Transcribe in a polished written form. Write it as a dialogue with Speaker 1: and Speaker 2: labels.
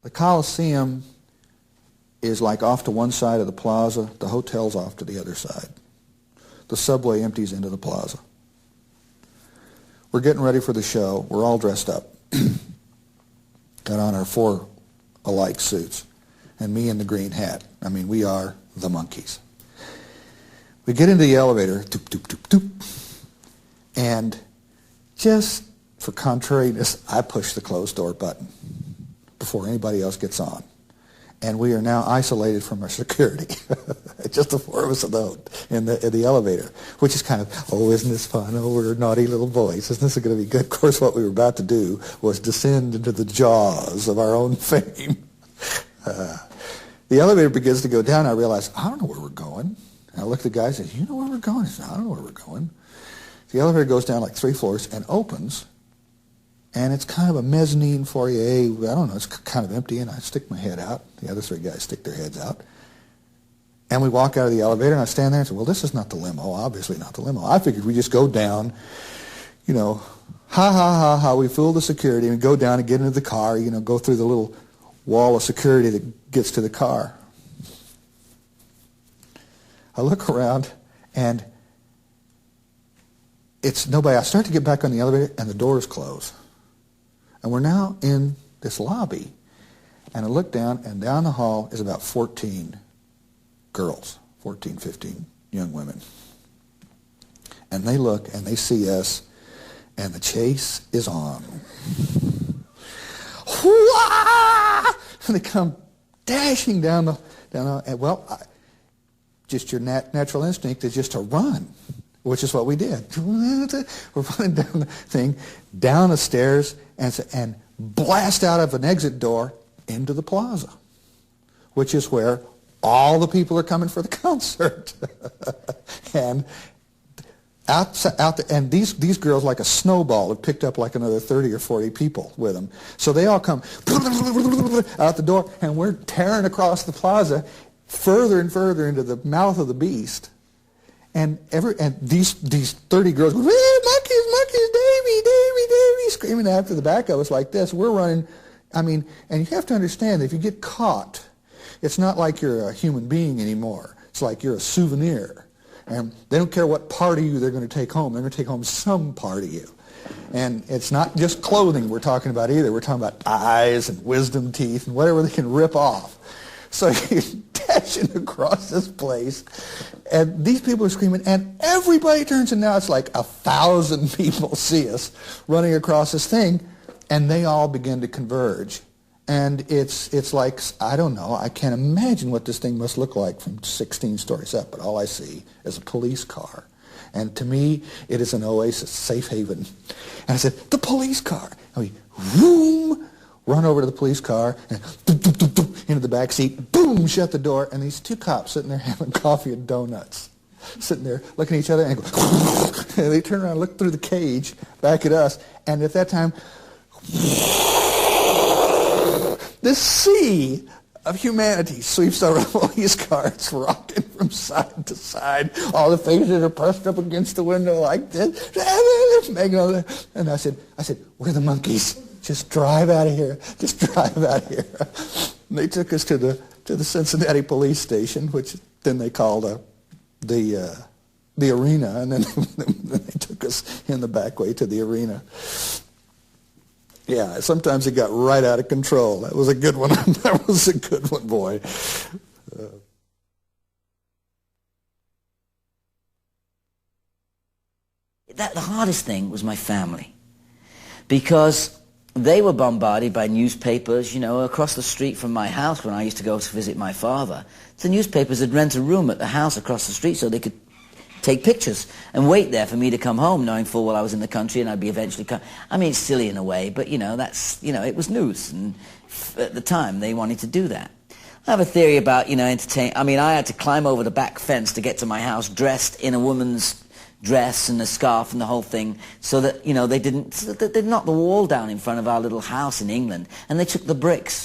Speaker 1: The Coliseum is like off to one side of the plaza. The hotel's off to the other side. The subway empties into the plaza. We're getting ready for the show. We're all dressed up. Got on our 4 alike suits. And me in the green hat. I mean, we are the Monkees. We get into the elevator, doop, doop, doop, doop, and just for contrariness, I push the closed door button before anybody else gets on. And we are now isolated from our security. Just the 4 of us in the elevator, which is kind of, oh, isn't this fun? Oh, we're naughty little boys. Isn't this going to be good? Of course, what we were about to do was descend into the jaws of our own fame. The elevator begins to go down. I realize, I don't know where we're going. And I look at the guy and say, you know where we're going? I said, I don't know where we're going. The elevator goes down like 3 floors and opens. And it's kind of a mezzanine foyer. I don't know, it's kind of empty. And I stick my head out. The other 3 guys stick their heads out. And we walk out of the elevator, and I stand there and say, well, this is not the limo. Obviously not the limo. I figured we just go down, you know, ha, ha, ha, ha. We fool the security and go down and get into the car, you know, go through the little wall of security that gets to the car. I look around, and it's nobody. I start to get back on the elevator, and the doors close. And we're now in this lobby. And I look down, and down the hall is about 14 girls, 14, 15 young women. And they look, and they see us, and the chase is on. And they come dashing down and well, just your natural instinct is just to run, which is what we did. We're running down the thing, down the stairs, and blast out of an exit door into the plaza, which is where all the people are coming for the concert. And and these girls, like a snowball, have picked up like another 30 or 40 people with them. So they all come out the door, and we're tearing across the plaza further and further into the mouth of the beast. And these 30 girls go, monkeys, Davy, screaming after the back of us like this. We're running. I mean, and you have to understand that if you get caught, it's not like you're a human being anymore. It's like you're a souvenir. And they don't care what part of you they're going to take home. They're going to take home some part of you. And it's not just clothing we're talking about either. We're talking about eyes and wisdom teeth and whatever they can rip off. So you're dashing across this place, and these people are screaming, and everybody turns, and now it's like 1,000 people see us running across this thing, and they all begin to converge. And it's like, I don't know, I can't imagine what this thing must look like from 16 stories up, but all I see is a police car. And to me, it is an oasis, safe haven. And I said, the police car. And we, vroom, run over to the police car, and doop, doop, doop, doop, into the back seat, boom, shut the door, and these 2 cops sitting there having coffee and donuts, sitting there looking at each other, and go, and they turn around and look through the cage back at us, and at that time, this sea of humanity sweeps over the police car. It's rocking from side to side. All the faces are pressed up against the window like this. And I said, we're the Monkees. Just drive out of here. Just drive out of here. And they took us to the Cincinnati police station, which then they called the arena, and then they took us in the back way to the arena. Yeah, sometimes it got right out of control. That was a good one. That was a good one, boy.
Speaker 2: The hardest thing was my family, because they were bombarded by newspapers, you know, across the street from my house when I used to go to visit my father. The newspapers would rent a room at the house across the street so they could take pictures and wait there for me to come home, knowing full well I was in the country and I'd be eventually come. I mean, it's silly in a way, but, you know, that's, you know, it was news, and at the time they wanted to do that. I have a theory about, you know, I mean, I had to climb over the back fence to get to my house dressed in a woman's dress and a scarf and the whole thing, so that, you know, they knocked the wall down in front of our little house in England, and they took the bricks.